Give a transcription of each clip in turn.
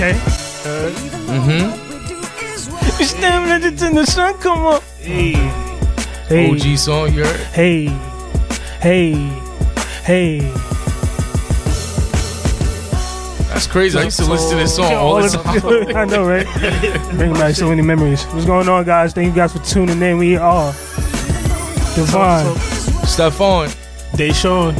Okay. You stand in the sun, come on. Hey. OG song, you heard? Hey. That's crazy. I used to listen to this song all the time. I know, right? Bringing back so many memories. What's going on, guys? Thank you guys for tuning in. We are Divine, Steff, Dasean,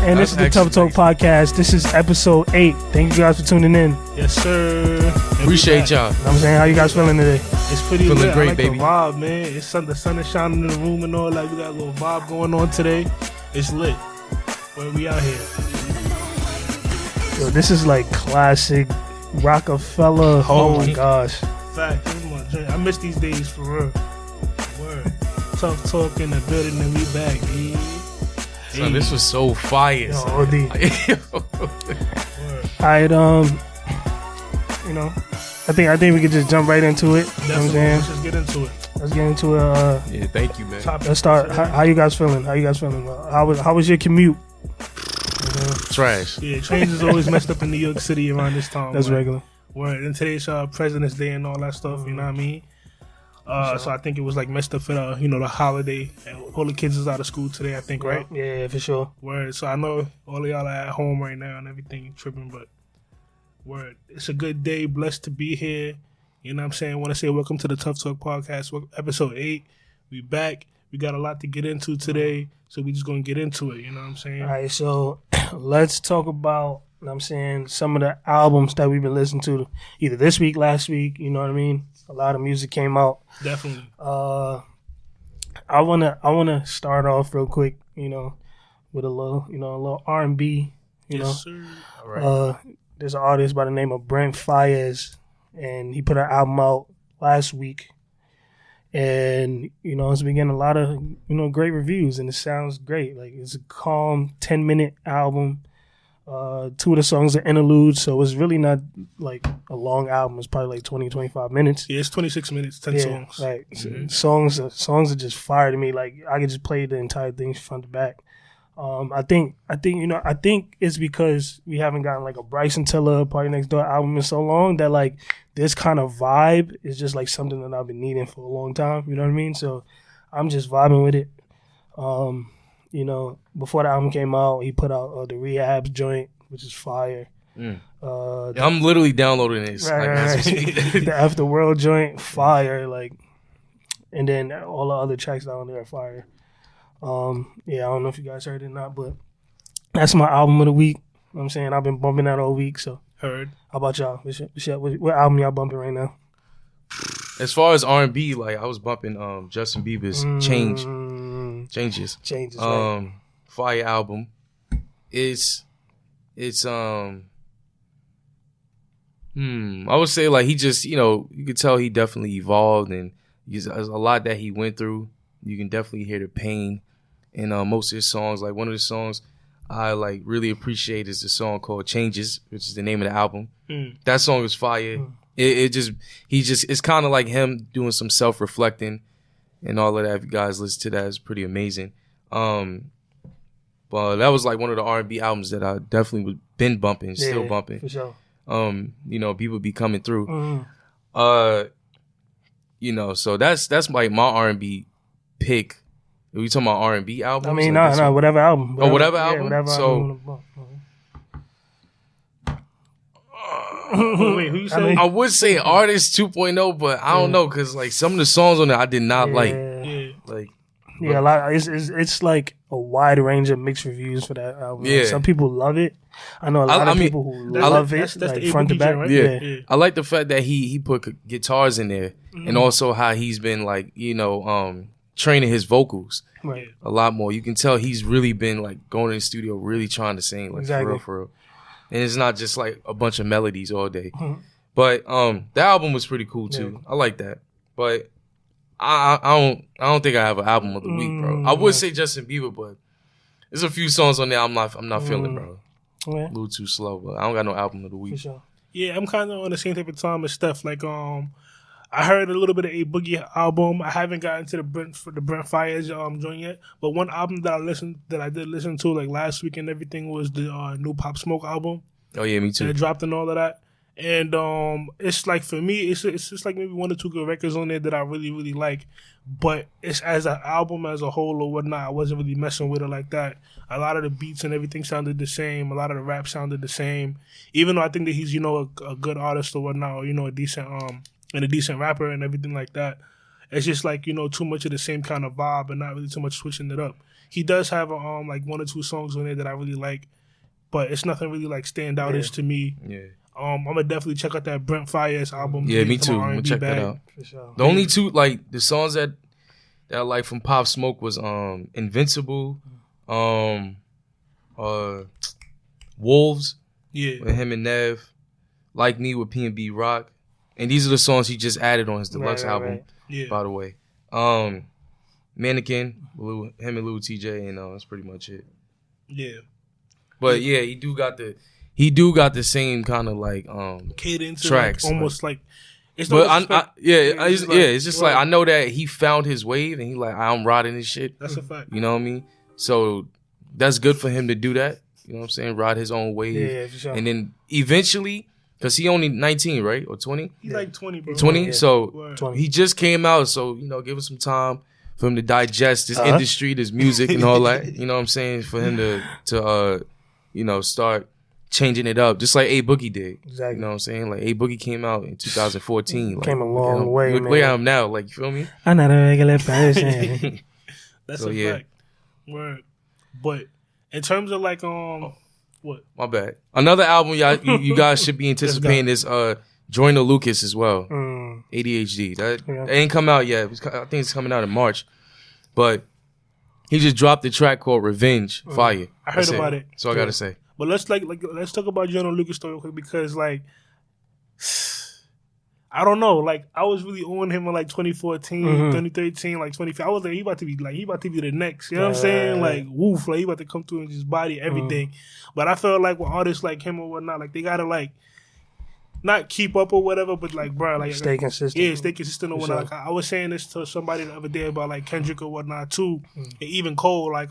and this is the Tough Talk podcast. This is episode 8. Thank you guys for tuning in. Yes, sir. Appreciate y'all. You know what I'm saying, how you guys feeling today? It's pretty Feeling lit. great, I like baby. The vibe, man. It's the sun is shining in the room and all that. We got a little vibe going on today. It's lit. Where we out here? Yo, this is like classic Rockefeller. Oh my gosh. Fact, this is my drink. I miss these days for real. Word. Tough talk in the building and we back, yeah. So this was so fire. Yo, son. OD. Word. Alright, you know, I think we could just jump right into it. You know what I'm Definitely. saying? Let's just get into it. Let's get into it. Yeah, thank you, man. Let's start. How you guys feeling? How was your commute? Trash. Yeah, trains is always messed up in New York City around this time. That's man. regular. Word. And today's President's Day and all that stuff, you know what I mean? So I think it was like messed up for the holiday. And all the kids is out of school today, I think, right? Yeah, for sure. Word. So I know all of y'all are at home right now and everything tripping, but word. It's a good day. Blessed to be here. You know what I'm saying? I want to say welcome to the Tough Talk podcast, episode 8. We back. We got a lot to get into today, so we just going to get into it. You know what I'm saying? All right, so let's talk about, you know what I'm saying, some of the albums that we've been listening to either this week, last week, you know what I mean? A lot of music came out. Definitely. I wanna start off real quick, with a little R&B, Yes, sir. All right. There's an artist by the name of Brent Faiyaz, and he put an album out last week. And, it's been getting a lot of, great reviews, and it sounds great. Like, it's a calm 10-minute album. 2 of the songs are interludes, so it's really not, like, a long album. It's probably, like, 20, 25 minutes. Yeah, it's 26 minutes, 10 songs. Right. Songs are just fire to me. Like, I could just play the entire thing front to back. I think it's because we haven't gotten like a Bryson Tiller Party Next Door album in so long that like this kind of vibe is just like something that I've been needing for a long time. You know what I mean? So I'm just vibing with it. Before the album came out, he put out the Rehab's joint, which is fire. I'm literally downloading this. Right. The After World joint, fire. Like, and then all the other tracks down there are fire. I don't know if you guys heard it or not, but that's my album of the week. You know what I'm saying? I've been bumping that all week, so. Heard. How about y'all? What album y'all bumping right now? As far as R&B, like I was bumping Justin Bieber's Changes. Right. Fire album. It's I would say like he just, you could tell he definitely evolved, and there's a lot that he went through. You can definitely hear the pain in most of his songs. Like one of the songs I like really appreciate is the song called Changes, which is the name of the album. That song is fire. It's kind of like him doing some self-reflecting and all of that. If you guys listen to that, it's pretty amazing. But that was like one of the R&B albums that I definitely been bumping, still bumping. For sure. People be coming through. So that's like my R&B pick. Are we talking about R&B albums? I mean, no, whatever album. Whatever album? Yeah, whatever so, album. Wait, who you say? I would say Artist 2.0, but I don't know, because like some of the songs on there I did not like. Yeah. Like, yeah, a lot. It's like a wide range of mixed reviews for that album. Yeah. Like, some people love it. I know a lot of people who love it, that's like the front to back. right? Yeah. I like the fact that he put guitars in there, and also how he's been like, training his vocals Right. a lot more. You can tell he's really been like going in the studio, really trying to sing, like Exactly. for real. And it's not just like a bunch of melodies all day. But the album was pretty cool too. I like that. But I don't think I have an album of the week, bro. I would say Justin Bieber, but there's a few songs on there I'm not feeling, bro. Yeah. A little too slow, but I don't got no album of the week. For sure. Yeah, I'm kind of on the same type of time as Steff. Like, I heard a little bit of A Boogie album. I haven't gotten to the Brent Faiyaz joint yet. But one album that I did listen to like last week and everything was the new Pop Smoke album. Oh yeah, me too. That dropped and all of that. And it's like for me, it's just like maybe 1 or 2 good records on there that I really, really like. But it's as an album as a whole or whatnot, I wasn't really messing with it like that. A lot of the beats and everything sounded the same. A lot of the rap sounded the same. Even though I think that he's, a good artist or whatnot, or, a decent and a decent rapper and everything like that. It's just like, too much of the same kind of vibe and not really too much switching it up. He does have like 1 or 2 songs on there that I really like, but it's nothing really like stand out-ish to me. Yeah. I'm gonna definitely check out that Brent Fayez album. Yeah, me too. I'm gonna check that out. For sure. The only 2 like the songs that I like from Pop Smoke was Invincible, Wolves, with him and Nev, Like Me with P&B Rock, and these are the songs he just added on his deluxe album. Right. Yeah. By the way, Mannequin, him and Lil TJ, and that's pretty much it. Yeah. But yeah, he do got the same kind of like cadence, tracks, like, almost like. It's but it's just like I know that he found his wave and he like I'm riding this shit. That's a fact. You know what I mean? So that's good for him to do that. You know what I'm saying? Ride his own wave. Yeah, for sure. And then eventually, because he only 19, right? Or 20? He's like 20, bro. 20? Yeah. So 20. he just came out. So, give him some time for him to digest this industry, this music and all that. You know what I'm saying? For him to start changing it up. Just like A Boogie did. Exactly. You know what I'm saying? Like A Boogie came out in 2014. Like, Came a long way, look at him now. Like, you feel me? I'm not a regular person. That's a fact. Word. But in terms of like what? My bad. Another album you guys should be anticipating is Joyner Lucas as well. ADHD. That ain't come out yet. I think it's coming out in March. But he just dropped a track called Revenge. Fire. I heard about it. So I gotta say. But let's let's talk about Joyner Lucas story real quick because like I don't know, like I was really on him in like 2014, 2013, like 2015. I was like he about to be the next. You know what I'm saying? Like woof, like he about to come through and just body everything. But I felt like with artists like him or whatnot, like they gotta like not keep up or whatever, but like bro, like Stay consistent. Yeah, stay consistent or whatnot. Sure. Like, I was saying this to somebody the other day about like Kendrick or whatnot too, and even Cole. Like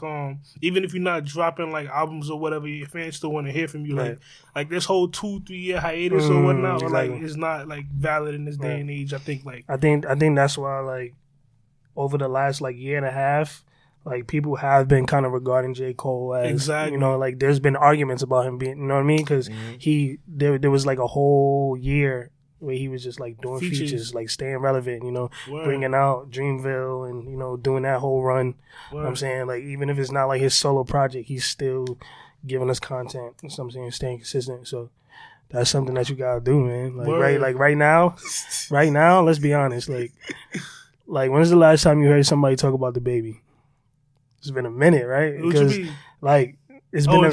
even if you're not dropping like albums or whatever, your fans still want to hear from you. Right. Like this whole 2-3 year hiatus or whatnot, or exactly. like is not like valid in this day and age. I think I think that's why like over the last like year and a half. Like, people have been kind of regarding J. Cole as, like, there's been arguments about him being, you know what I mean? Because there was, like, a whole year where he was just, like, doing features like, staying relevant, bringing out Dreamville and, doing that whole run. You know what I'm saying? Like, even if it's not, like, his solo project, he's still giving us content. You know what I'm saying? Staying consistent. So, that's something that you got to do, man. Like, right now, let's be honest. Like, when's the last time you heard somebody talk about the baby? It's been a minute, right? Because like it's been in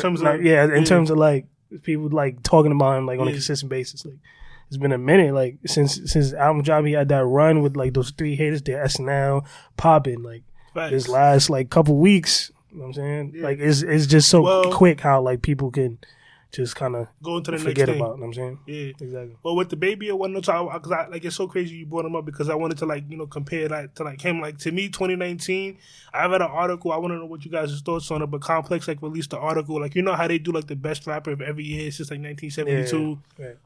terms of like people like talking about him like on a consistent basis. Like it's been a minute. Like since album drop, he had that run with like those 3 hitters, the SNL popping. Like this last like couple weeks. You know what I'm saying? Yeah. Like it's just so quick how like people can just kind of go into the forget next thing. about. You know what I'm saying? Yeah, exactly. Well, with the baby, I wanted to because I like it's so crazy you brought him up because I wanted to like compare that to like him. Like to me, 2019, I read an article. I want to know what you guys' thoughts on it. But Complex like released the article. Like how they do like the best rapper of every year since like 1972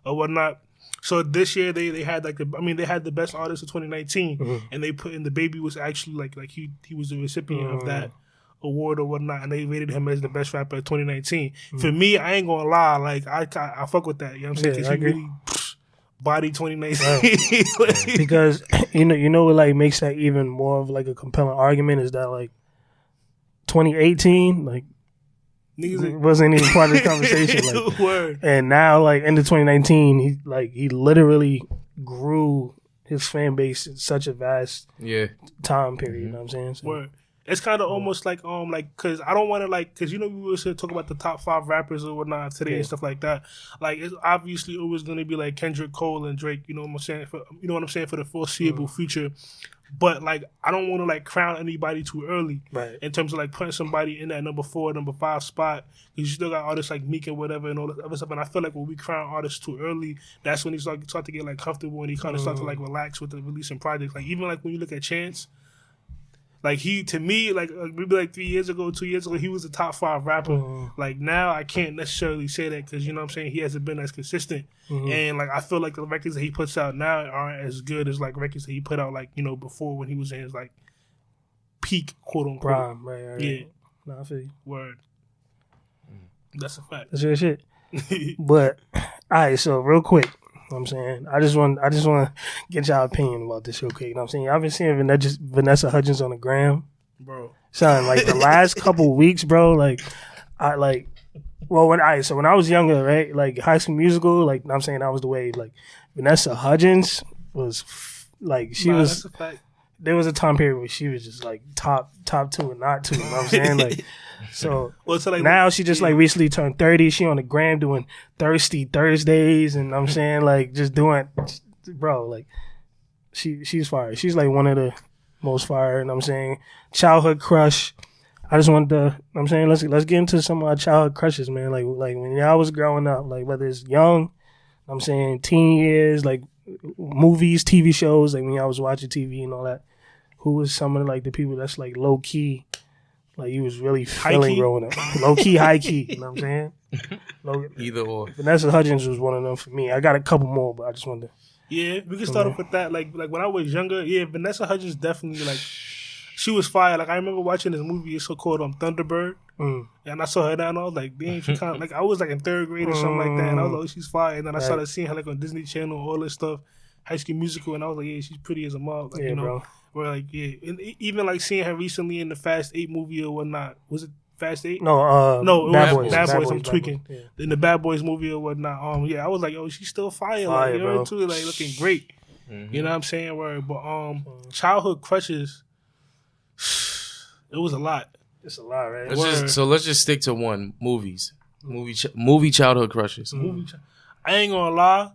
or whatnot. So this year they had like they had the best artist of 2019, and they put in the baby was actually like he was the recipient of that award or whatnot, and they rated him as the best rapper of 2019. For me, I ain't gonna lie, like I fuck with that. You know what I'm saying? Because he really body 2019. Right. Because you know what like makes that even more of like a compelling argument is that like 2018 like niggas wasn't even part of the conversation. Like, word. And now like into 2019, he literally grew his fan base in such a vast time period. You know what I'm saying? So, word. It's kind of almost like because I don't want to because we were talk about the top 5 rappers or whatnot today and stuff like that. Like it's obviously always gonna be like Kendrick, Cole, and Drake. You know what I'm saying? For the foreseeable future. But like I don't want to like crown anybody too early, right? In terms of like putting somebody in that number 4, number 5 spot because you still got artists like Meek and whatever and all this other stuff. And I feel like when we crown artists too early, that's when he start to get like comfortable and he kind of start to like relax with the releasing projects. Like even like when you look at Chance. Like to me, like maybe like 3 years ago, 2 years ago, he was a top 5 rapper. Like now, I can't necessarily say that because you know what I'm saying, he hasn't been as consistent. And like I feel like the records that he puts out now aren't as good as like records that he put out like before when he was in his like peak quote unquote. Prime, right. Yeah. No, I feel you. Word. That's a fact. That's real shit. But all right, so real quick. You know what I'm saying? I just want to get y'all opinion about this real quick. You know what I'm saying? I've been seeing Vanessa Hudgens on the gram. Bro. Son, like the last couple weeks, bro, like when I was younger, right? Like High School Musical, like you know what I'm saying, that was the way like Vanessa Hudgens was like That's a fact. There was a time period where she was just like top 2 and not 2, you know what I'm saying? Like so like, now she just like recently turned 30. She on the gram doing Thirsty Thursdays, and I'm saying like just doing, bro, like she's fire. She's like one of the most fire, and I'm saying childhood crush. I just wanted to, you know what I'm saying, let's get into some of our childhood crushes, man. Like when I was growing up, like whether it's young, I'm saying teen years, like movies, TV shows, like when I was watching TV and all that. Who was some of like the people that's like low key, like you was really feeling growing up, low key, high key. You know what I'm saying? Either or. Vanessa Hudgens was one of them for me. I got a couple more, but I just wanted to. Yeah, we can start off with that. Like when I was younger, yeah, Vanessa Hudgens definitely like she was fire. Like I remember watching this movie, it's so called Thunderbird, and I saw her there and I was like, damn, she kind of like I was like in 3rd grade or something like that, and I was like, oh, she's fire. And then I started seeing her like on Disney Channel, all this stuff, High School Musical, and I was like, yeah, she's pretty as a mug, like bro. Where like and even like seeing her recently in the Fast 8 movie or whatnot. Was it Fast 8? No, Bad Boys. I'm tweaking. Yeah. In the Bad Boys movie or whatnot. Yeah, I was like, oh, she's still fire. Like, you're into it, like looking great. You know what I'm saying? Word. But childhood crushes, it was a lot. It's a lot, right? Let's just stick to one. Movies. Movie childhood crushes. I ain't gonna lie.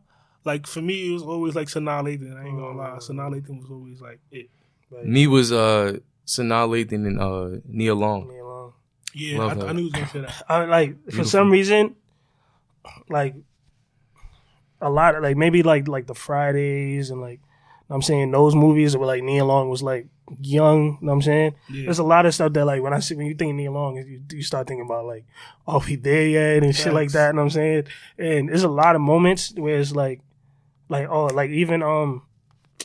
Like for me, it was always like Sanaa Lathan. I ain't gonna lie. Sanaa Lathan was always like it. Right. Me was Sanaa Lathan and Nia Long. Yeah, I knew he was gonna say that. Like for some reason, like a lot of like maybe like the Fridays and like I'm saying those movies where like Nia Long was like young. You know what I'm saying? Yeah. There's a lot of stuff that like when you think Nia Long, you start thinking about like, oh, he there yet and shit like that. You know what I'm saying? And there's a lot of moments where it's like oh, like even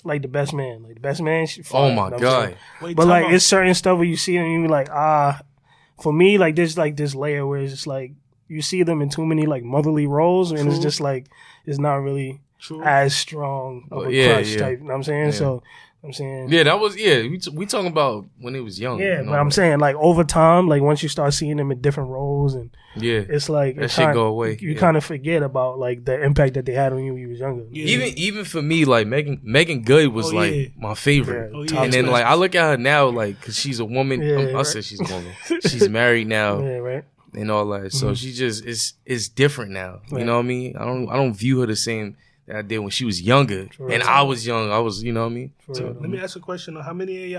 like the best man, oh my god! But like it's certain stuff where you see them and you be like, for me, like there's like this layer where it's just like you see them in too many like motherly roles, and it's just like it's not really as strong of a crush type. You know what I'm saying? Yeah. So I'm saying, that was we talking about when it was young. Yeah, but I'm saying like over time, like once you start seeing them in different roles, and it's like that shit go away. You kind of forget about like the impact that they had on you when you was younger. Yeah. Even for me, like Megan Good was my favorite, and then like I look at her now, like because she's a woman. I said she's a woman. She's married now, and all that. So she just is different now. You know what I mean? I don't view her the same that I did when she was younger, and I was young. I was, you know what I mean? So, let me ask a question. How many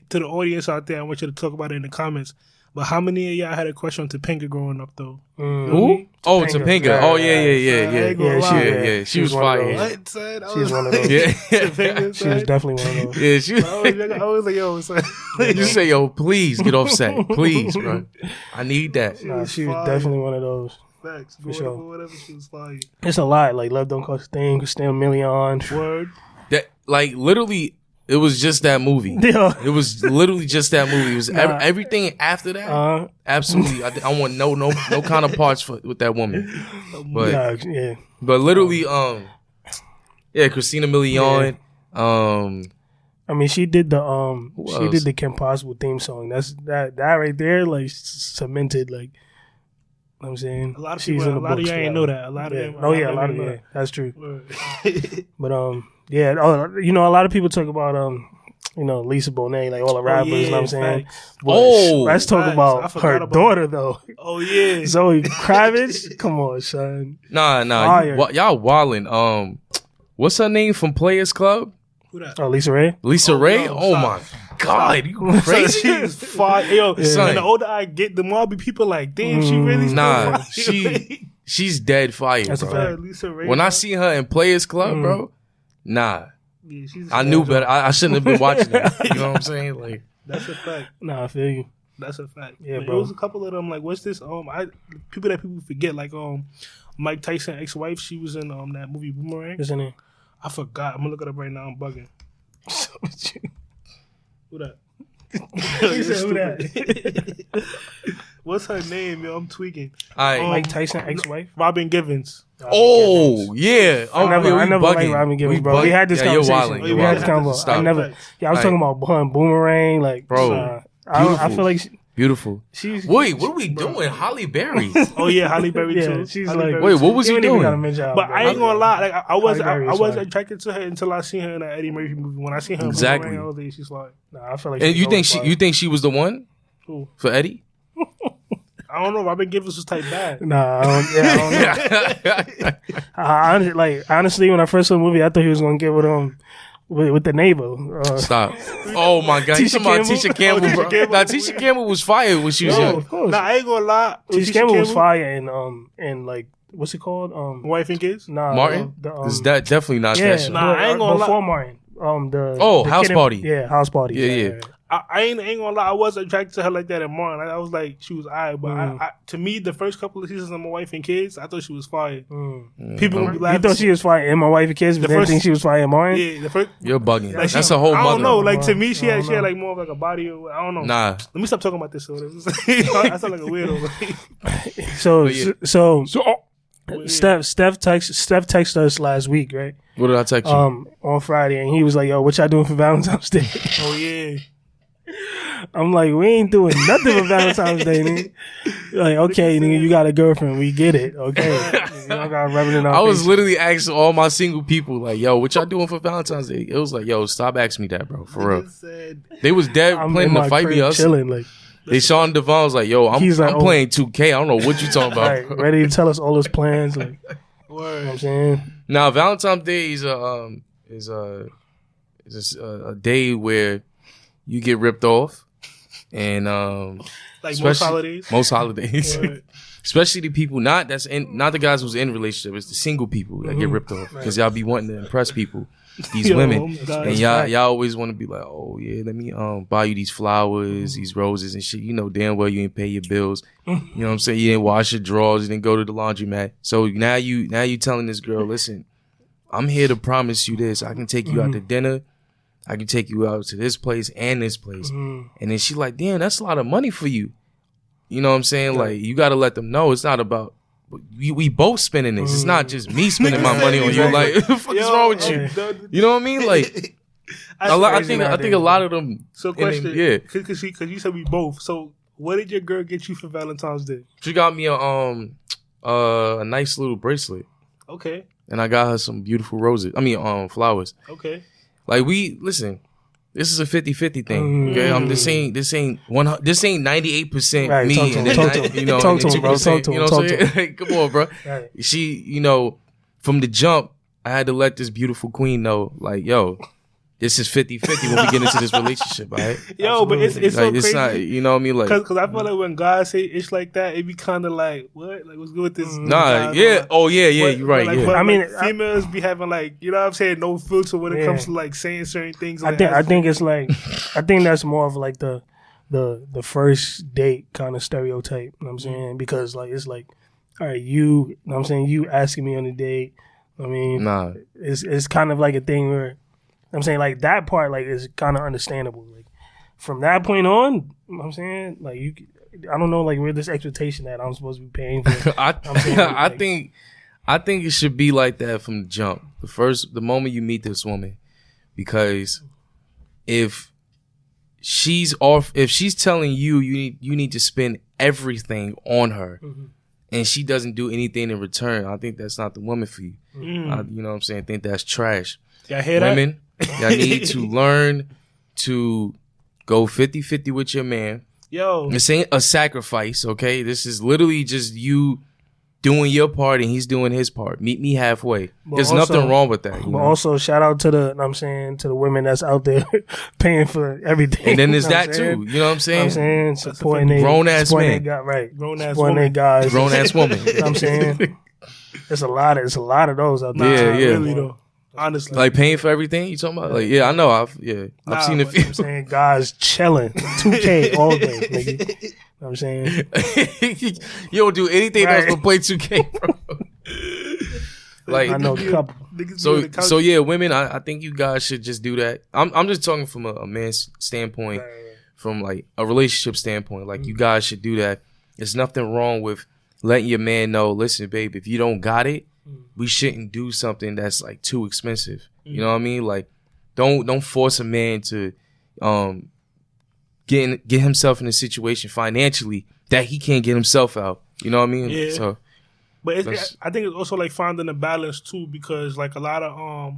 to the audience out there, I want you to talk about it in the comments, but how many of y'all had a crush on Topanga growing up, though? Who? Oh, Topanga. Oh, yeah. She was fire. What, son? She was one of those. Topanga, she was definitely one of those. Yeah, she was. I was like, yo, son. You say, yo, please get off set. Please, bro. I need that. Nah, she was definitely one of those. Facts. For sure. Whatever, she was fire. It's a lot. Like, Love Don't Cost a Thing, Christina Milian. Word. That, like, literally, it was just that movie. Yeah. It was literally just that movie. It was everything after that. Absolutely. I want no counterparts with that woman. But but literally, Christina Milian. I mean, she did the Kim Possible theme song. That's that right there, like cemented, like. You know what I'm saying? A lot of people, a lot of y'all ain't know that. A lot of them. Oh yeah, a lot of them. Yeah, that's true. But a lot of people talk about Lisa Bonet, like all the rappers. You know what I'm saying? Let's talk about her daughter though. Oh yeah, Zoe Kravitz. Come on, son. Nah, y'all wildin'. What's her name from Players Club? Who that? Oh, Lisa Ray. Lisa Ray. Oh my God, you crazy? She's fire. Yo, and the older I get, the more I be people like, damn, she really fire. She's dead fire. That's bro. A fact. Lisa Ray, when I see her in Players Club, bro, I knew better. I shouldn't have been watching that. You know what I'm saying? Like, That's a fact. Nah, I feel you. That's a fact. Yeah, But bro. There was a couple of them. Like, what's this? People that people forget. Like, Mike Tyson ex-wife. She was in that movie Boomerang. What's her name? I forgot. I'm gonna look it up right now. I'm bugging. Who that? He said, who that? What's her name, yo? I'm tweaking. All right. Mike Tyson ex-wife? Robin Givens. Oh, yeah. Oh, I never bugging. liked Robin Givens, We bro. We bugging. had this Yeah, you're conversation. wilding. We had this convo. Stop. I never. Yeah, I was talking about her and Boomerang, like, Bro, I feel like beautiful. she's. Wait, what are we doing? Holly Berry. Oh yeah, Holly Berry Yeah, too. she's Holly like. Berry Wait, too. what was he even if we doing? gotta mention her, But bro. I ain't gonna lie, like I was Holly Berry is fine. attracted to her until I seen her in that Eddie Murphy movie. When I seen her, Exactly. in Boomerang, all day, she's like, Nah, I feel like. And you she's think she was the one Who? for Eddie? I don't know. Robin Givens was type bad. Nah, I don't know. Honestly, when I first saw the movie, I thought he was gonna get with the neighbor. Stop. Oh my God. You Tisha talking about Campbell? Tisha Campbell, Oh, bro. Tisha Campbell. Nah, Tisha Campbell was fired when she was Yo, young. of course. Nah, I ain't gonna lie. Tisha Campbell was fire and like what's it called? Wife and kids. Nah, Martin? Is that definitely not yeah, that show? Nah, I ain't gonna lie. before Martin. The House kid Party. Yeah, House Party. Yeah. I ain't gonna lie. I was attracted to her like that in Martin. I was like, she was alright, but to me, the first couple of seasons of My Wife and Kids, I thought she was fire. People would be You laughing. thought she was fire in My Wife and Kids, but didn't think she was fire in Martin? Yeah, the first. You're bugging. Like, That's a whole I mother. don't know. Like to me, she I don't had know. like more of like a body. Or, I don't know. Nah. Let me stop talking about this. I sound like a weirdo. So Yeah. Steff texted us last week, right? What did I text you? On Friday, and he was like, "Yo, what y'all doing for Valentine's Day?" Oh yeah. I'm like, "We ain't doing nothing for Valentine's Day, nigga." Like, okay, nigga, you got a girlfriend, we get it, okay. You don't gotta rub it in our I was face. literally asking all my single people, like, yo, what y'all doing for Valentine's Day? It was like, yo, stop asking me that, bro. For real. They was dead I'm planning in to my fight me crib up. chilling, like, They Sean Devon was like, yo, I'm He's like, playing 2K. I don't know what you talking about. right, ready to tell us all his plans, like, you know what I'm Word. saying? Now, Valentine's Day is a day where you get ripped off, and Like most especially- holidays. most holidays, Word. especially the people not the guys who's in relationship, it's the single people that get ripped off because y'all be wanting to impress people, these Yo, women, God. and y'all always want to be like, oh yeah, let me buy you these flowers, these roses and shit. You know damn well you ain't pay your bills. You know what I'm saying? You didn't wash your drawers, you didn't go to the laundromat. So now you telling this girl, listen, I'm here to promise you this. I can take you out to dinner. I can take you out to this place and this place. And then she like, damn, that's a lot of money for you. You know what I'm saying? Like, you got to let them know it's not about, we both spending this. It's not just me spending my money on you. Like, what the fuck is wrong with you? You know what I mean? Like, I think a lot of them. So question, yeah. because you said we both. So what did your girl get you for Valentine's Day? She got me a nice little bracelet. Okay, And I got her some beautiful roses. Flowers. okay. Like, listen, this is a 50-50 thing. Okay, this ain't 98% Right, me, talk to and him, then talk to him. you know, Talk and to then him, bro, 2%. talk to You him, know what I'm talk to saying? Come on, bro. Right. She, you know, from the jump, I had to let this beautiful queen know, like, yo, this is 50-50 when we get into this relationship, all right? Yo, but it's so Like, it's crazy. not, you know what I mean? Like, Cause I feel like when God say it's like that, it be kind of like what? Like what's good with this? nah, God? yeah, Like, oh yeah, but- you're right, but like, yeah. but I mean, like, females be having like, you know what I'm saying, no filter when it Yeah. comes to like saying certain things. I Like, think it's like, I think that's more of like the first date kind of stereotype. You know what I'm saying? Because like, it's like, all right, you know what I'm saying, you asking me on a date. I mean, Nah, it's kind of like a thing where I'm saying like that part like is kind of understandable. Like from that point on, you know what I'm saying, like I don't know like where this expectation that I'm supposed to be paying for. I'm saying, I like- think it should be like that from the jump. The moment you meet this woman, because if she's telling you need to spend everything on her, and she doesn't do anything in return, I think that's not the woman for you. You know what I'm saying? I think that's trash. y'all hear that? Women, y'all need to learn to go 50-50 with your man. Yo, This ain't a sacrifice, okay? This is literally just you doing your part and he's doing his part. Meet me halfway. But There's also- nothing wrong with that. you But know? also shout out to the, you know what I'm saying, to the women that's out there paying for everything. And then there's You know what that I'm saying? too. You know what I'm You know what I'm saying? saying? Supporting they Grown-ass supporting man. they guy, right. grown ass Supporting they woman. guys. Grown ass woman. You know what I'm saying? There's a lot of those out Nah, there. Yeah, yeah. really though. Honestly, Like paying for everything? You talking about? Like, yeah, I know. I've seen a few. I'm saying guys chilling 2K all day, nigga. You know what I'm saying? You don't do anything else but play 2K, bro. Like I know a couple. So yeah, women, I think you guys should just do that. I'm just talking from a man's standpoint, from like a relationship standpoint. Like you guys should do that. There's nothing wrong with letting your man know, listen, babe, if you don't got it, we shouldn't do something that's like too expensive. You know what I mean? Like don't force a man to get himself in a situation financially that he can't get himself out. You know what I mean? Yeah. So But I think it's also like finding a balance too, because like a lot of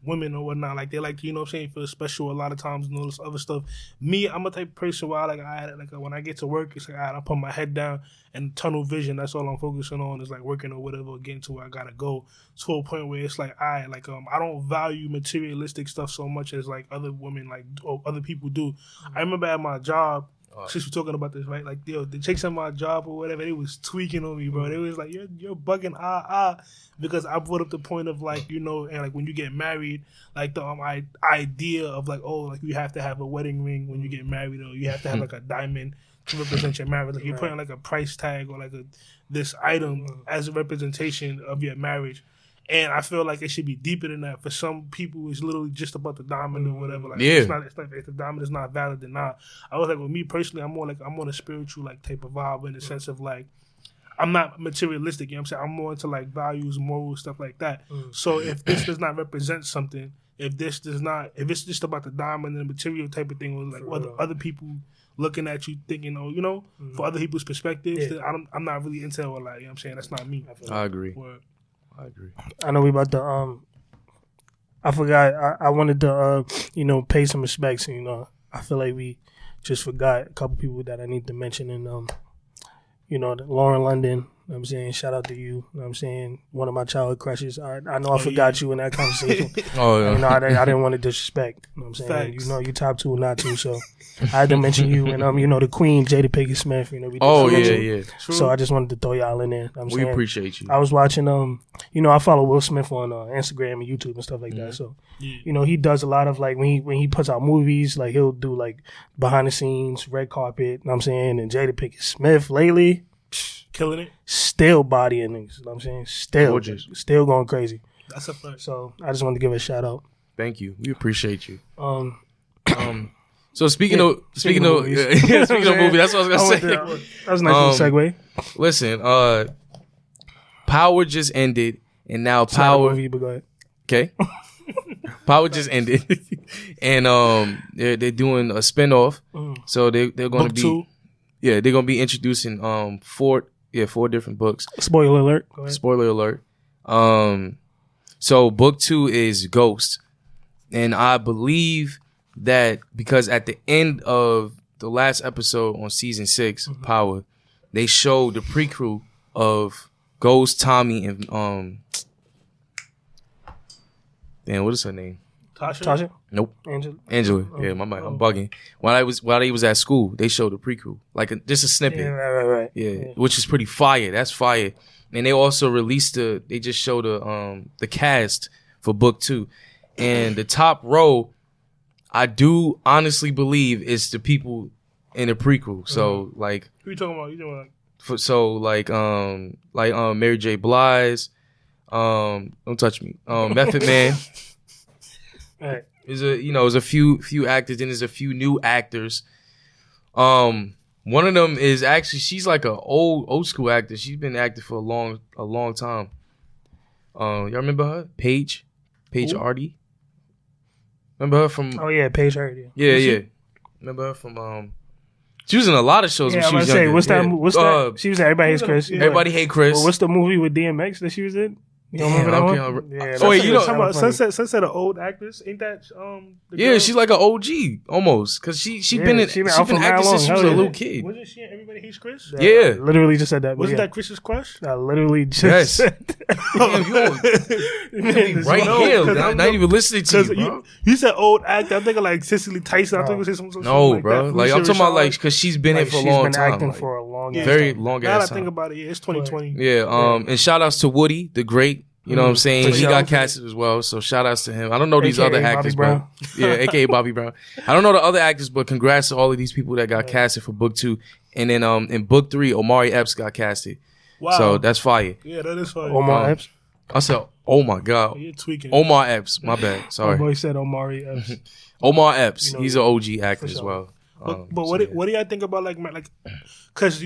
women or whatnot, like they like to, you know what I'm saying, feel special a lot of times and all this other stuff. Me, I'm a type of person where when I get to work, it's like I put my head down and tunnel vision. That's all I'm focusing on is like working or whatever, getting to where I gotta go to a point where it's like I don't value materialistic stuff so much as like other women or other people do. I remember at my job. Since we're talking about this, right? Like, yo, the chicks at my job or whatever, they was tweaking on me, bro. They was like, you're bugging, because I brought up the point of like, you know, and like when you get married, like the idea of like, oh, like you have to have a wedding ring when you get married, or you have to have like a diamond to represent your marriage. Like you're putting like a price tag or like this item as a representation of your marriage. And I feel like it should be deeper than that. For some people, it's literally just about the diamond or whatever. Like, it's like if the diamond is not valid, then not. I was like, with me personally, I'm on a spiritual like type of vibe in the sense of like, I'm not materialistic. You know what I'm saying? I'm more into like values, morals, stuff like that. So if this does not represent something, if it's just about the diamond and the material type of thing, or like other people looking at you thinking, oh, you know, for other people's perspectives, then I'm not really into all that. You know what I'm saying? That's not me. I agree. I agree. I know we about to I forgot I wanted to pay some respects, and I feel like we just forgot a couple people that I need to mention, and Lauren London, you know what I'm saying, shout out to you, you know what I'm saying, one of my childhood crushes. I know I forgot you in that conversation. I didn't want to disrespect, you know what I'm saying. Facts. You top two, not two, so I had to mention you, and the queen, Jada Pinkett Smith, we did yeah. So I just wanted to throw y'all in there. You know what I'm saying? Appreciate you. I was watching I follow Will Smith on Instagram and YouTube and stuff like that. So he does a lot of like when he puts out movies, like he'll do like behind the scenes, red carpet, you know what I'm saying, and Jada Pinkett Smith lately killing it, still bodying niggas, you know what I'm saying, still going crazy. That's a fact. So I just wanted to give a shout out. Thank you. We appreciate you. So speaking of movie, that's what I was gonna say. That was a nice little segue. Listen, Power just ended, and now Power. Movie, but go ahead. Okay. Power just ended, and they're doing a spinoff. So they're going to be Book 2. Yeah, they're gonna be introducing 4 different books. Spoiler alert. Go ahead. Spoiler alert. So book 2 is Ghost, and I believe that because at the end of the last episode on season 6, Power, they showed the prequel of Ghost, Tommy, and damn, what is her name? Tasha? Nope. Angela. Yeah, my mind. I'm bugging. While they was at school, they showed the prequel, like just a snippet. Yeah, right. Yeah, which is pretty fire. That's fire. And they also released they just showed the cast for book 2, and the top row, I do honestly believe it's the people in the prequel. So like, Who you talking about? You doing Mary J. Blige, don't touch me. Method Man. Right. There's a few actors, and there's a few new actors. One of them is actually, she's like a old school actor. She's been acting for a long time. Y'all remember her? Paige Artie. Remember her from? Oh yeah, Paige Artie. Yeah. Remember her from? She was in a lot of shows when she was younger. What's that? She was in Everybody Hates Chris. Everybody Hate Chris. Well, what's the movie with DMX that she was in? You don't remember that one? Yeah. Oh wait, Sunset of old actors? Ain't that yeah, she's like an OG almost, cause she been acting since she was a little kid. Wasn't she in Everybody Hates Chris? Yeah. Literally just said that. Wasn't that Chris's crush? I literally just said that. Right here, I'm not even listening to you, bro. You said old actor. I'm thinking like Cicely Tyson. I think it was something like bro. that. Like I'm talking about like, cause she's been here for a long time. Acting for a long, very long Now ass that I think about it, it's 2020. Yeah. And shout outs to Woody, the great. You know what I'm saying? For He sure. got casted as well. So shout outs to him. I don't know these AKA other Bobby actors, Brown. but yeah, aka Bobby Brown. I don't know the other actors, but congrats to all of these people that got casted for book 2. And then in book 3, Omari Epps got casted. Wow. So that's fire. Yeah, that is fire. Omar Epps. I said, oh my God. You're tweaking. Omar Epps. My bad. My Sorry. boy said Omari Epps. Omar Epps. You know, He's an OG actor for as sure. well. But So, what do y'all think about like, because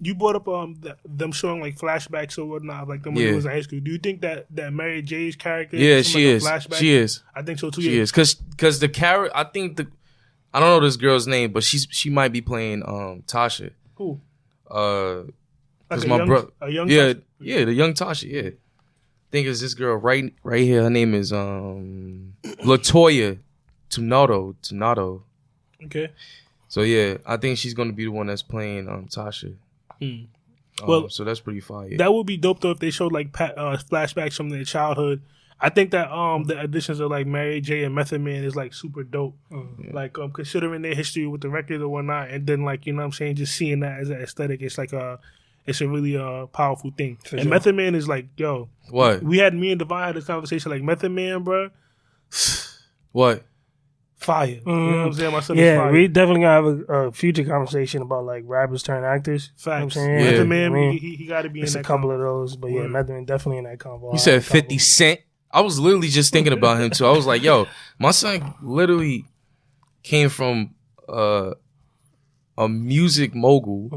you brought up them showing like flashbacks or whatnot, like them when they was in high school. Do you think that Mary J's character? Yeah, seemed she like a is. flashback? She is. I think so too. She is. Cause the character, I think I don't know this girl's name, but she might be playing Tasha. Who? Cause Like my brother. a young Yeah, Tasha? yeah, the young Tasha. Yeah, I think it's this girl right here. Her name is Latoya Tunato. Okay. So yeah, I think she's gonna be the one that's playing Tasha. Well, so that's pretty fire. That would be dope though if they showed like flashbacks from their childhood. I think that the additions of like Mary J and Method Man is like super dope. Like considering their history with the record or whatnot, and then like you know what I'm saying, just seeing that as an aesthetic, it's like it's a really powerful thing. And Method Man is like, yo, What? me and Devon had this conversation like Method Man, bro. What? Fire. You know what I'm saying? My son is Yeah, fire. we definitely gonna have a future conversation about like rappers turn actors. Facts. You know what I'm saying? Yeah. Method Man, I mean, he got to be it's in a that couple combo. of those, but yeah, Word. Method Man definitely in that combo. You said 50 Cent. I was literally just thinking about him too. I was like, yo, my son literally came from a music mogul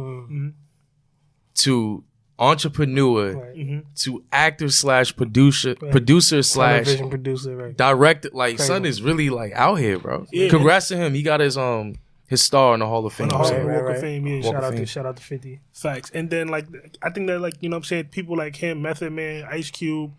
to entrepreneur Right. to actor / producer / Television producer, right? director. Like, Crazy. son is really like out here, bro. Yeah. Congrats to him. He got his star in the Hall of Fame. the Hall of So, Fame. Walk of Fame, yeah. Walk of Fame. Shout out to 50. Facts. And then like I think that like you know what I'm saying, people like him, Method Man, Ice Cube,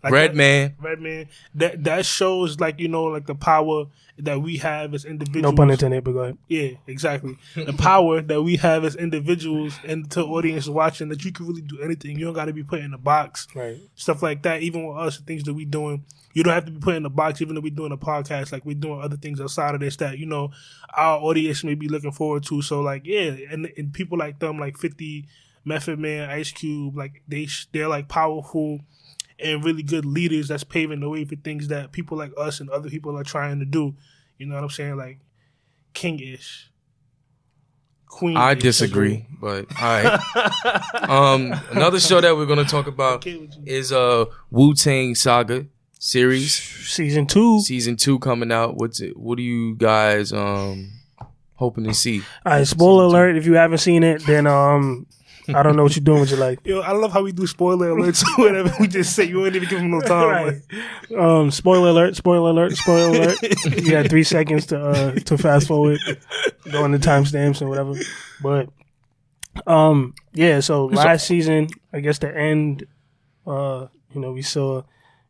like Redman. Redman, that shows like you know like the power that we have as individuals. No pun intended, but go ahead. Yeah, exactly. The power that we have as individuals and to audience watching, that you can really do anything. You don't got to be put in a box. Right. Stuff like that. Even with us, the things that we doing, you don't have to be put in a box. Even though we're doing a podcast, like we're doing other things outside of this that you know our audience may be looking forward to. So like yeah, and people like them, like 50, Method Man, Ice Cube, like they're like powerful and really good leaders that's paving the way for things that people like us and other people are trying to do. You know what I'm saying? Like King-ish. Queen. I disagree, but all right. Another show that we're gonna talk about Okay with you. is Wu-Tang Saga series. Season 2. Season 2 coming out. What are you guys hoping to see? All right, spoiler alert. If you haven't seen it, then I don't know what you're doing with your life. Yo, I love how we do spoiler alerts or whatever. We just say you ain't even give them no time. Right. Spoiler alert, spoiler alert, spoiler alert. You got 3 seconds to fast forward, go on the timestamps and whatever. But yeah, so last season, I guess the end, we saw,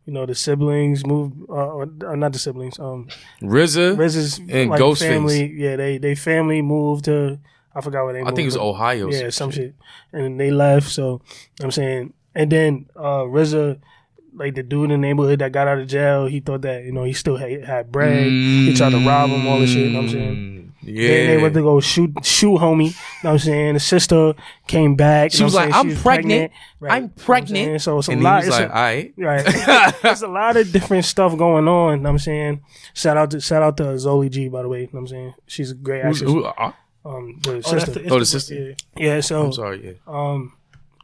the siblings move, or not the siblings, RZA's and like Ghostface. family. Yeah, they family moved to, I forgot where they moved. I think it was Ohio. Yeah, some shit. And then they left, so I'm saying, and then RZA, like the dude in the neighborhood that got out of jail, he thought that, he still had bread. He tried to rob him, all this shit, you know what I'm saying? Yeah. Then they went to go shoot homie, you know what I'm saying? The sister came back. She was like, I'm pregnant. Right, I'm pregnant. You know what I'm saying? So it's a And lot. he was it's like, all right. Right. There's a lot of different stuff going on, you know what I'm saying? Shout out to Zoli G, by the way, you know what I'm saying? She's a great actress. The sister. the sister. Yeah, so I'm sorry, yeah.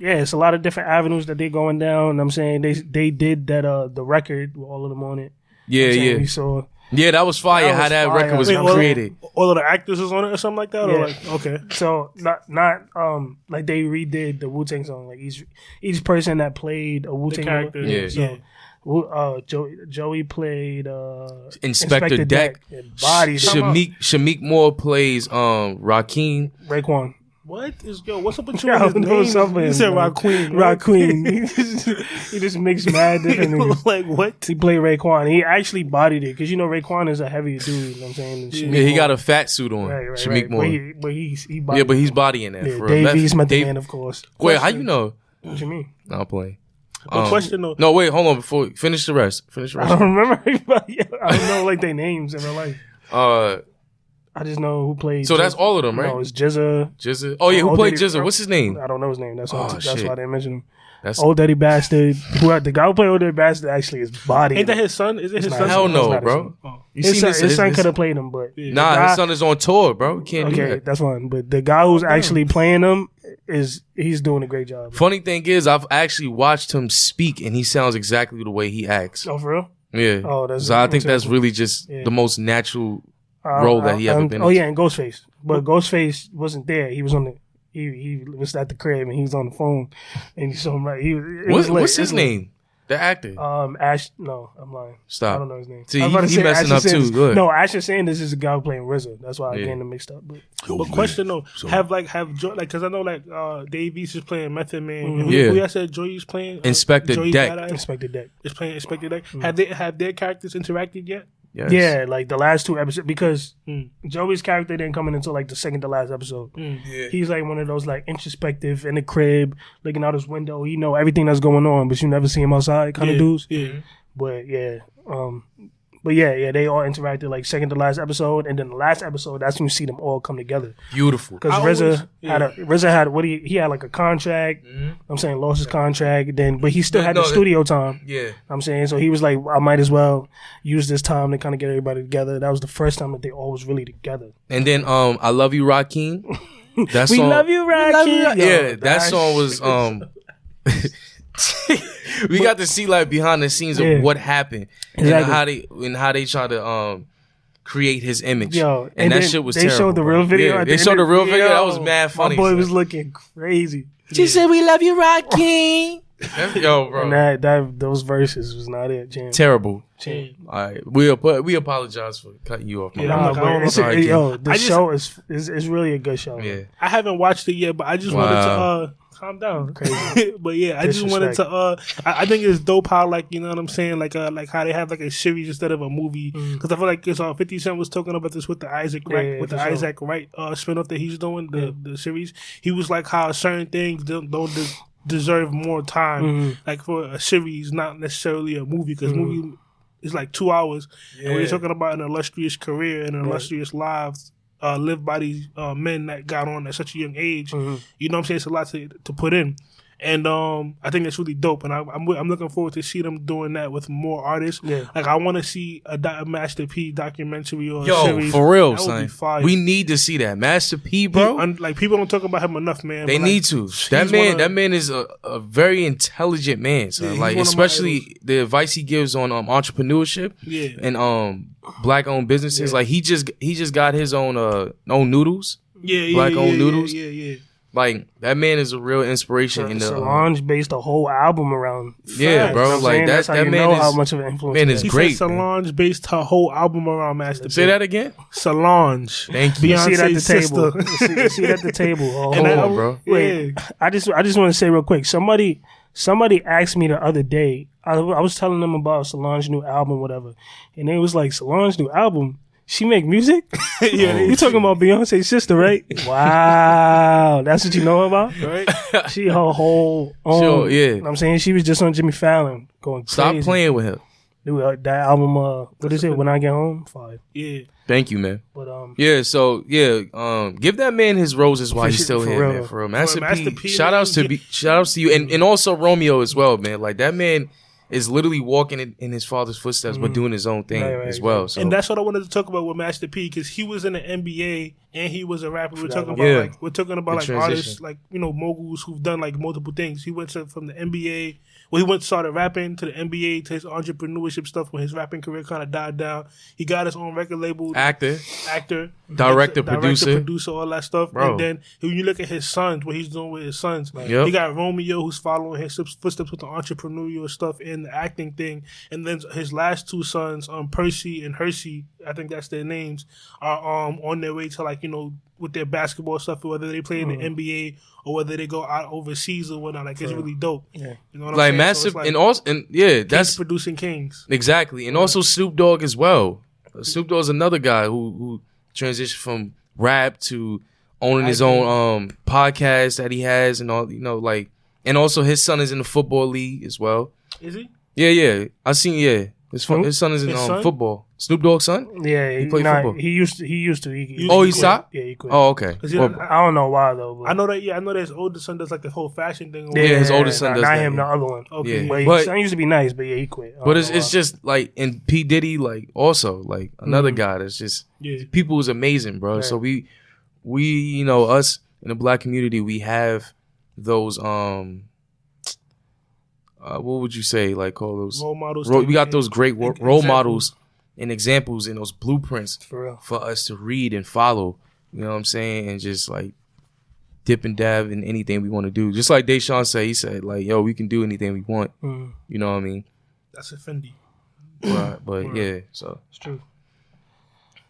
yeah, it's a lot of different avenues that they're going down. You know what I'm saying? They did that the record with all of them on it. Yeah, Yeah. We yeah. saw Yeah, that was fire. That How was that fire. record was Wait, created. All of the actors was on it or something like that? Yeah. Or like, okay. so not like they redid the Wu-Tang song. Like each person that played a The Wu-Tang character. Yeah. Joey played Inspector Deck. Bodies Shamik Moore plays Rakim. Raekwon. What is what's up with you? Yeah, I and don't his know names? something. You said Rock Queen. right? Rock Queen. He just makes mad different niggas. Like what? He played Raekwon. He actually bodied it because Raekwon is a heavy dude. You know what I'm saying? And Yeah, Shamik he got Moore- a fat suit on. right, Shamik Moore. But he Yeah, but he's bodying that. yeah, for Dave real. East Method Dave- Man, of course. Wait, how you know? What you mean? No, I'm playing. But question though. No, wait, hold on. Before finish the rest. I don't remember everybody. I don't know like their names in real life. I just know who played. So that's all of them, right? No, it's Jizza. Jizza. Oh yeah, who played Jizza? What's his name? I don't know his name. That's why I didn't mention him. That's Old Dirty Bastard. The guy who played Old Dirty Bastard actually is body. Ain't that his son? Is it his son? Hell no, bro. His son could have played him, but nah, his son is on tour, bro. Can't do that. That's fine. But the guy who's actually playing him he's doing a great job. Funny thing is, I've actually watched him speak, and he sounds exactly the way he acts. Oh, for real? Yeah. Oh, that's so I think that's really just the most natural role that he ever been in. Oh yeah, and Ghostface. But Ghostface wasn't there. He was on the he was at the crib and he was on the phone and he saw him right. What's his name? The actor. Ash. No, I'm lying. Stop. I don't know his name. See, he messing up too. Good. No, Asher Sanders is a guy playing RZA. That's why I getting them mixed up. But question though, because I know Dave East is playing Method Man. Mm-hmm. Who I said Joey's playing? Inspector Deck. Inspector Deck. Is playing Inspector Deck. Have their characters interacted yet? Yes. Yeah, like the last 2 episodes, because Joey's character didn't come in until like the second to last episode. Yeah. He's like one of those like introspective in the crib, looking out his window. He know everything that's going on, but you never see him outside kind of dudes. Yeah. But they all interacted like second to last episode, and then the last episode, that's when you see them all come together. Beautiful. Because RZA had he had like a contract. I'm saying lost his contract, but he still had the studio time. Yeah. I'm saying, so he was like, I might as well use this time to kind of get everybody together. That was the first time that they all was really together. And then I Love You, Rakim. That we song, love you, Rakim. Yeah, that song was we got to see like behind the scenes of what happened and how they try to create his image. And that shit was terrible. They showed the real video. Yeah, they showed the real video. That was mad funny. My boy was looking crazy. She said, "We love you, Rakim." Yo, bro. And those verses was not it, Jam. Terrible. All right, we apologize for cutting you off. The show is really a good show. Yeah, I haven't watched it yet, but I just wanted to calm down. Crazy. But yeah, I just wanted to I think it's dope how like, you know what I'm saying, like how they have like a series instead of a movie, because I feel like it's 50 Cent was talking about this with the Isaac Wright Isaac Wright spinoff that he's doing, the series. He was like how certain things don't deserve more time, like for a series, not necessarily a movie, because movie is like 2 hours, and we're talking about an illustrious career and illustrious lives lived by these men that got on at such a young age. You know what I'm saying? It's a lot to put in. And I think it's really dope, and I'm looking forward to see them doing that with more artists. Yeah. Like I want to see a Master P documentary or a series. For real, son. We need to see that Master P, bro. Like people don't talk about him enough, man. They need to. That man is a very intelligent man, son. Like especially the advice he gives on entrepreneurship, and black-owned businesses. Like he just got his own noodles. Black-owned noodles. Yeah. Like that man is a real inspiration. In the Solange based a whole album around. Yeah, bro. Like that man is how much of an influence. Man is great. Solange based her whole album around Master P. Say that again. Solange. Thank you. Beyonce's sister. See it at the table. Hold on, bro. Wait, I just want to say real quick. Somebody asked me the other day. I was telling them about Solange's new album, whatever, and they was like, Solange's new album. She make music? You talking about Beyonce's sister, right? Wow. That's what you know about? Right? She her whole own. Sure, yeah. You know what I'm saying? She was just on Jimmy Fallon going crazy. Stop playing with him. Dude, that album, what is it? When I Get Home? 5. Yeah. Thank you, man. But give that man his roses while he's still here, man. For real. Master P. Shout outs to you. And also Romeo as well, man. Like that man is literally walking in his father's footsteps, but doing his own thing as well. So. And that's what I wanted to talk about with Master P, because he was in the NBA and he was a rapper. We're talking about artists, like, you know, moguls who've done like multiple things. He went from the NBA. Well, he started rapping to the NBA, to his entrepreneurship stuff when his rapping career kind of died down. He got his own record label. Actor. Director, producer, all that stuff. Bro. And then when you look at his sons, what he's doing with his sons, he got Romeo, who's following his footsteps with the entrepreneurial stuff and the acting thing. And then his last 2 sons, Percy and Hershey, I think that's their names, are on their way to, like, you know, with their basketball stuff, whether they play in the NBA or whether they go out overseas or whatnot. Like, it's really dope. Yeah. You know what I'm saying? Massive, so that's producing kings. Exactly. And also Snoop Dogg as well. Snoop Dogg is another guy who transitioned from rap to owning his own podcast that he has and all, you know, like, and also his son is in the football league as well. Is he? Yeah. I seen, His son is in football. Snoop Dogg's son? Yeah, he played football. He used to. He He stopped? Yeah, he quit. Oh, okay. Well, I don't know why though. But. I know that. Yeah, I know that his oldest son does like the whole fashion thing. Yeah, his oldest son does not that. him, the other one. Okay, but his son used to be nice, but yeah, he quit. But it's just like, and P Diddy, like also like another guy that's just people is amazing, bro. Right. So we you know, us in the black community, we have those what would you say, like all those role models? We got those great role models and examples and those blueprints for us to read and follow. You know what I'm saying? And just like dip and dab in anything we want to do. Just like Dasean said, he said like, "Yo, we can do anything we want." You know what I mean? That's a Fendi. But Word. yeah, so it's true.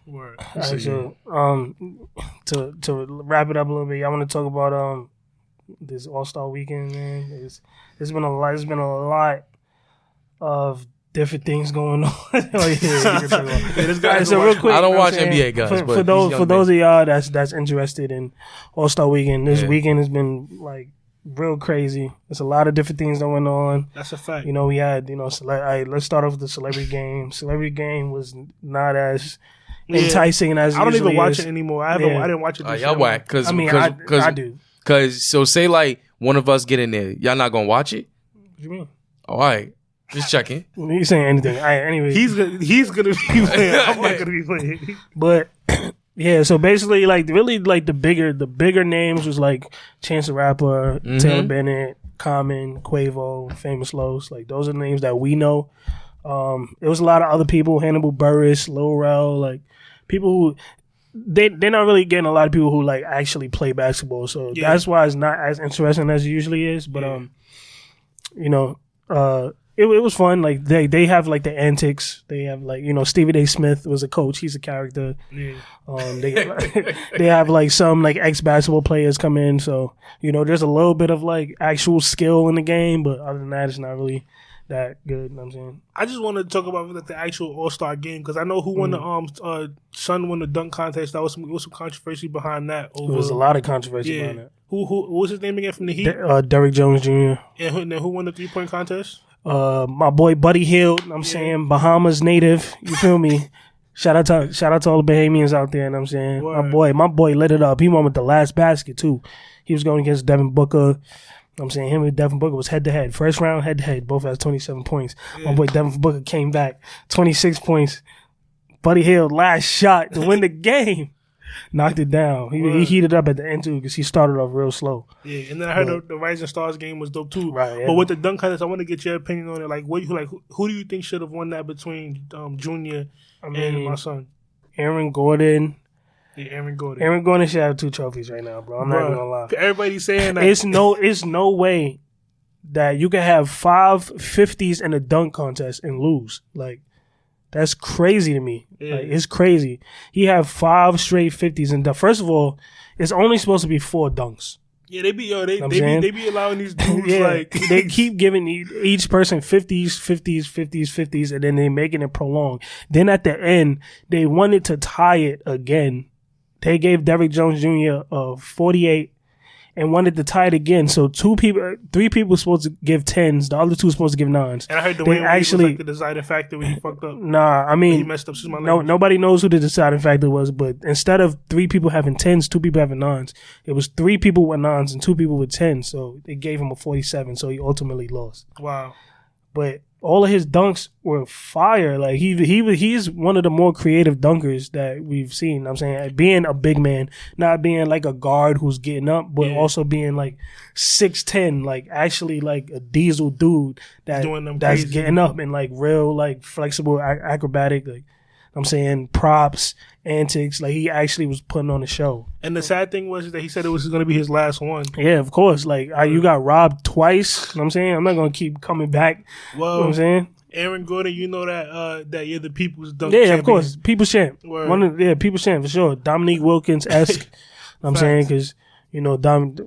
Word. Right, so to wrap it up a little bit, I want to talk about this All-Star weekend, man. There's been a lot of different things going on. So real quick, I don't watch NBA guys, but for those of y'all that's interested in All-Star weekend, this weekend has been like real crazy. There's a lot of different things going on. That's a fact. You know, we had let's start off with the celebrity game. Celebrity game was not as enticing as I don't even watch is. it anymore. I didn't watch it. Y'all whack because I do. Because so say like one of us get in there, y'all not gonna watch it? What do you mean? All right, just checking. You saying anything? Anyway, he's gonna be playing. I'm not gonna be playing. But yeah, so basically, like really, like the bigger names was like Chance the Rapper, Taylor Bennett, Common, Quavo, Famous Los. Like those are the names that we know. It was a lot of other people, Hannibal Buress, Lil Rel, like people who. They're not really getting a lot of people who like actually play basketball, so that's why it's not as interesting as it usually is. But you know, it was fun. Like they have like the antics. They have like Stephen A. Smith was a coach. He's a character. Yeah. They have like some like ex basketball players come in, so there's a little bit of like actual skill in the game, but other than that, it's not really that good. You know what I'm saying? I just want to talk about like the actual All-Star game because I know who won the son won the dunk contest. There was some controversy behind that. There was a lot of controversy behind that. Who was his name again from the Heat? Derrick Jones Jr. And who won the 3-point contest? My boy Buddy Hield. I'm saying Bahamas native. You feel me? Shout out to all the Bahamians out there. And I'm saying my boy lit it up. He won with the last basket too. He was going against Devin Booker. I'm saying him and Devin Booker was head-to-head. First round, head-to-head. Both has 27 points. Yeah. My boy Devin Booker came back, 26 points. Buddy Hield, last shot to win the game. Knocked it down. He heated up at the end, too, because he started off real slow. Yeah, and then I heard the Rising Stars game was dope, too. Right, yeah. But with the dunk contest, I want to get your opinion on it. Like, who do you think should have won that between Junior and my son? Aaron Gordon. Yeah, Aaron Gordon. Aaron Gordon should have 2 trophies right now, bro. I'm not even gonna lie. Everybody's saying that. It's no way that you can have 5 50s in a dunk contest and lose. Like, that's crazy to me. Yeah. Like, it's crazy. He have 5 straight 50s and first of all, it's only supposed to be 4 dunks. Yeah, they be allowing these dudes like they keep giving each person 50s, and then they making it prolonged. Then at the end, they wanted to tie it again. They gave Derrick Jones Jr. 48 and wanted to tie it again. So 3 people were supposed to give 10s. The other 2 were supposed to give 9s. And I heard Dwayne actually was like the deciding factor when he fucked up. Nah, I mean, he messed up. Nobody knows who the deciding factor was. But instead of 3 people having 10s, 2 people having 9s, it was 3 people with 9s and 2 people with 10s. So they gave him a 47. So he ultimately lost. Wow. But all of his dunks were fire. Like he's one of the more creative dunkers that we've seen. You know what I'm saying, being a big man, not being like a guard who's getting up, but also being like 6'10", like actually like a diesel dude that's getting up and like real like flexible acrobatic. Like I'm saying props, antics. Like he actually was putting on a show. And the sad thing was that he said it was going to be his last one. Yeah, of course. Like you got robbed twice. You know what I'm saying? I'm not going to keep coming back. Well, you know what I'm saying? Aaron Gordon, you know that you're the people's dunk champion. Yeah, of course. People's champ. People's champ for sure. Dominique Wilkins-esque. You know what I'm saying? Because,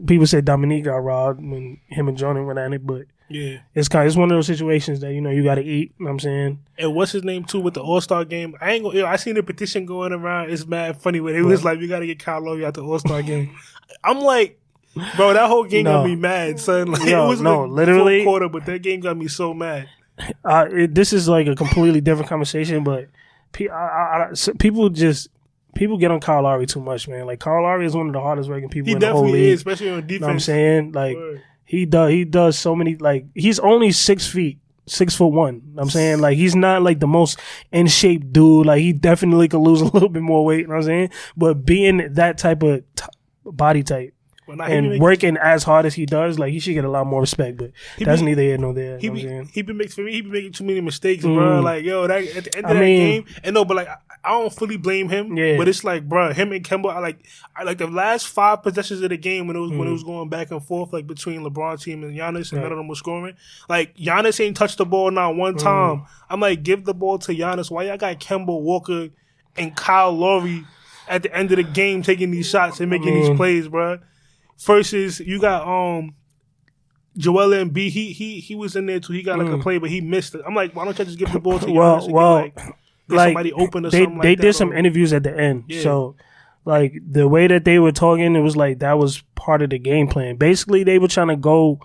people say Dominique got robbed when him and Jordan went at it, but yeah, it's one of those situations that you got to eat. You know what I'm saying? And what's his name too with the All-Star game? I seen a petition going around. It's mad funny when it was like, we got to get Kyle Lowry out the All-Star game. I'm like, bro, that whole game got me mad, son. Like, it was literally quarter, but that game got me so mad. This is like a completely different conversation, but people get on Kyle Lowry too much, man. Like Kyle Lowry is one of the hardest working people in the whole league. He definitely is, especially on defense. You know what I'm saying? Like Word. he does so many. Like he's only 6 feet. 6'1". You know what I'm saying, like he's not like the most in shape dude. Like he definitely could lose a little bit more weight. You know what I'm saying, but being that type of body type and working as hard as he does, like he should get a lot more respect. But that's neither here nor there. He be making too many mistakes, bro. Like at the end of that game, and no, but like I don't fully blame him. Yeah. But it's like, bro, him and Kemba, I like the last 5 possessions of the game when it was going back and forth like between LeBron team and Giannis, and none of them was scoring. Like Giannis ain't touched the ball not one time. I'm like, give the ball to Giannis. Why y'all got Kemba Walker and Kyle Lowry at the end of the game taking these shots and making these plays, bro? Versus you got Joel Embiid. He was in there too. He got like a play, but he missed it. I'm like, why don't you just give the ball to Giannis? Get somebody open or something like that. They did some interviews at the end. Yeah. So like the way that they were talking, it was like that was part of the game plan. Basically, they were trying to go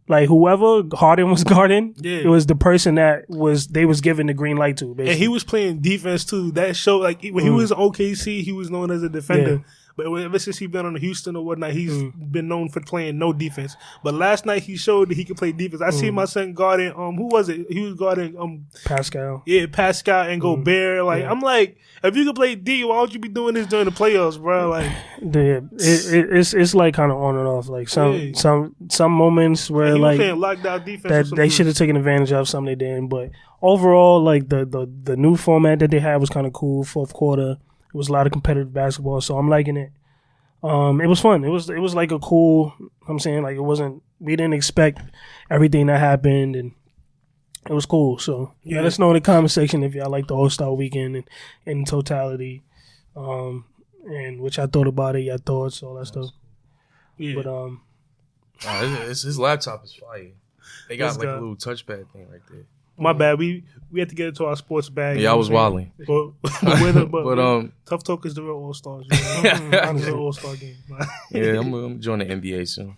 like whoever Harden was guarding, it was the person that they was giving the green light to. Basically. And he was playing defense too. That showed like when he was in OKC, he was known as a defender. Yeah. But ever since he's been on Houston or whatnot, he's been known for playing no defense. But last night he showed that he could play defense. I seen my son guarding who was it? He was guarding Pascal. Yeah, Pascal and Gobert. Like I'm like, if you could play D, why would you be doing this during the playoffs, bro? Like it's like kind of on and off. Like some moments where like playing lockdown defense that they should have taken advantage of, some they didn't. But overall, like the new format that they had was kind of cool. Fourth quarter. It was a lot of competitive basketball, so I'm liking it. It was fun. It was like a cool. I'm saying like it wasn't. We didn't expect everything that happened, and it was cool. So let us know in the comment section if y'all like the All-Star Weekend and in totality, and what y'all thought about it, your thoughts, all that stuff. Yeah. But his laptop is fire. They got like a little touchpad thing right there. My bad. We had to get into our sports bag. Yeah, I was wilding. But Tough Talk is the real All-Stars. It's an All-Star game. Yeah, I'm join the NBA soon.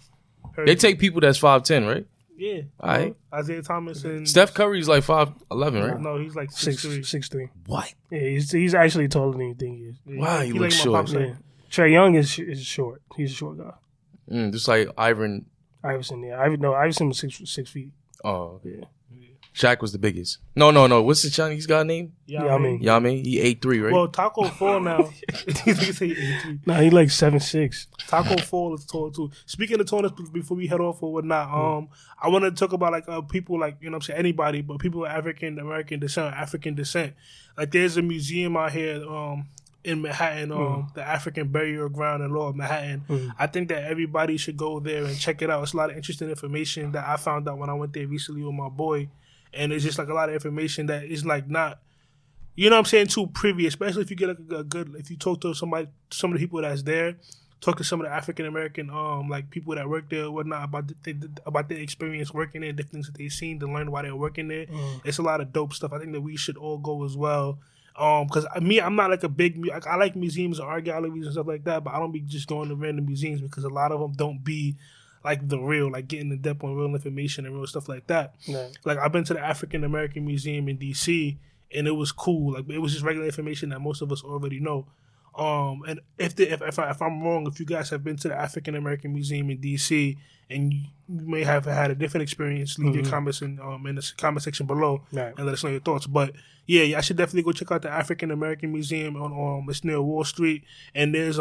They take people that's 5'10", right? Yeah. All right. Isaiah Thomas and Steph Curry's like 5'11", right? No, he's like 6'3". What? Yeah, he's actually taller than you think he is. Yeah, wow, he looks short. Yeah. Trae Young is short. He's a short guy. Just like Iverson, yeah. Iverson was 6 feet. Oh, yeah. Shaq was the biggest. No. What's the Chinese guy name? Yami. He 8'3", right? Well, Taco Fall now. Nah, he like 7'6". Taco Fall is tall too. Speaking of tallness, before we head off or whatnot, I want to talk about like people like, you know what I'm saying, anybody, but people with African descent. Like there's a museum out here in Manhattan, the African Burial Ground in Lower Manhattan. I think that everybody should go there and check it out. It's a lot of interesting information that I found out when I went there recently with my boy. And it's just like a lot of information that is like not, you know what I'm saying, too privy, especially if you get like if you talk to some of the people that's there, talk to some of the African American like people that work there or whatnot about their experience working there, the things that they've seen to learn why they're working there. It's a lot of dope stuff. I think that we should all go as well. Because I'm not like a big, I like museums and art galleries and stuff like that, but I don't be just going to random museums because a lot of them don't be like the real, like getting in depth on real information and real stuff like that. Yeah. Like I've been to the African American Museum in DC and it was cool. Like it was just regular information that most of us already know. And if I'm wrong, if you guys have been to the African American Museum in DC and you may have had a different experience, leave your comments in the comment section below and let us know your thoughts. But yeah, I should definitely go check out the African American Museum on it's near Wall Street, and there's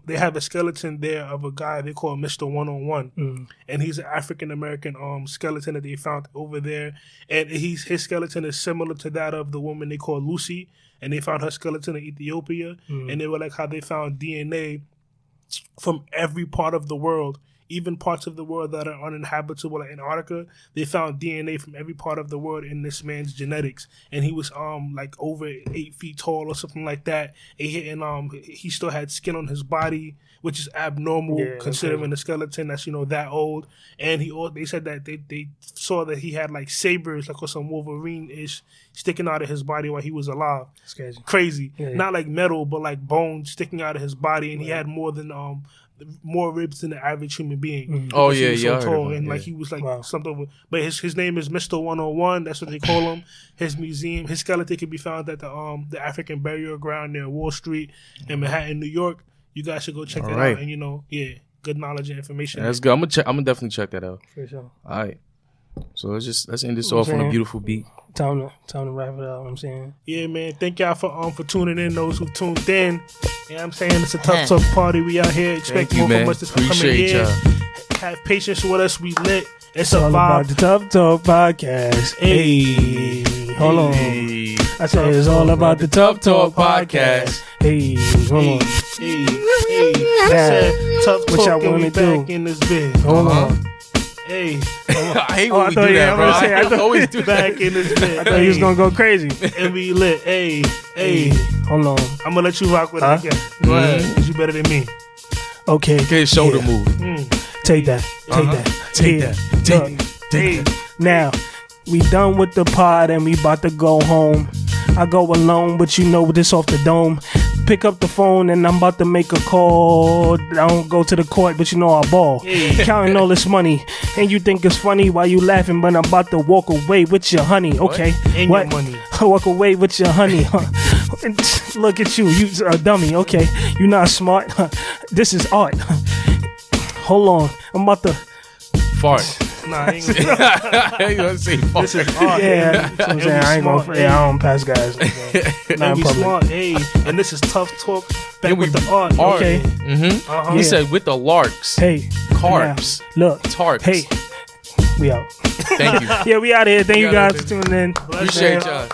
they have a skeleton there of a guy they call Mr. 101, and he's an African American skeleton that they found over there, and his skeleton is similar to that of the woman they call Lucy, and they found her skeleton in Ethiopia, and they were like how they found DNA from every part of the world. Even parts of the world that are uninhabitable, like Antarctica, they found DNA from every part of the world in this man's genetics. And he was like over 8 feet tall or something like that. And he still had skin on his body, which is abnormal considering a skeleton that's that old. And they said that they saw that he had like sabers, like or some Wolverine-ish, sticking out of his body while he was alive. Crazy. Yeah. Not like metal, but like bone sticking out of his body. And he had more than more ribs than the average human being. Oh, because he yeah, was yeah, I so heard tall about and it, like yeah. he was like Wow. something. But his name is Mr. 101. That's what they call him. His museum, his skeleton can be found at the African Burial Ground near Wall Street in Manhattan, New York. You guys should go check it right. out. And good knowledge and information. That's good. I'm gonna definitely check that out. For sure. All right. So let's end this You know off what I'm on a saying? beautiful beat. Time to wrap it up. You know what I'm saying. Yeah, man. Thank y'all for tuning in. Those who tuned in. You know what I'm saying? It's a Tough Talk party. We out here. Expect Thank you, more man. from us this upcoming Appreciate year. y'all. Have patience with us. We lit. It's It's a all about vibe. the Tough Talk podcast. Hey, hold on. Hey. I said it's all about the Tough Talk podcast. Hey, hold on. Hey. I said Tough What y'all Talk and we wanna do? back in this bit. Hold on. Hey. I hate Oh, when I we thought- do yeah, that, I'm bro. gonna say, I I thought- always do that. Back in this bit. I thought he was gonna go crazy. And we lit. Hey. Hold on. I'm gonna let you rock with Huh? it again. Go ahead. 'Cause you better than me. Okay. Okay, shoulder Yeah. move. Take that. Take that. Take Yeah. that. Look, Hey. now, we done with the pod and we about to go home. I go alone, but you know this off the dome. Pick up the phone and I'm about to make a call. I don't go to the court, but you know I ball. Counting all this money. And you think it's funny while you laughing, but I'm about to walk away with your honey. Okay. And What? your money. Walk away with your honey. Look at you. You a dummy. Okay. You not smart. This is art. Hold on. I'm about to. Fart. Nah, I ain't gonna You gonna say fart? This is art. Yeah, that's what I'm And saying. we I ain't smart, gonna. Yeah, I don't pass guys. Not And in we public. smart, hey, and this is Tough Talk back And we with the art. art. Okay. Mm-hmm. Uh-huh. He Yeah. said with the larks, Hey, carbs, now, look, tarps. hey, we out. Thank you. Yeah, we out here. Thank We you outta guys here. for tuning in. Appreciate y'all.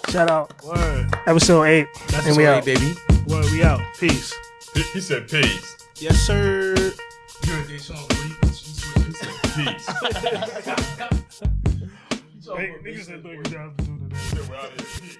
Shout out. Word. Episode 8. That's And we Hey, out. baby. Word, we out. Peace. He said peace. Yes, sir. Peace. Niggas said, "No, you don't have to do that." We're out of here. Peace.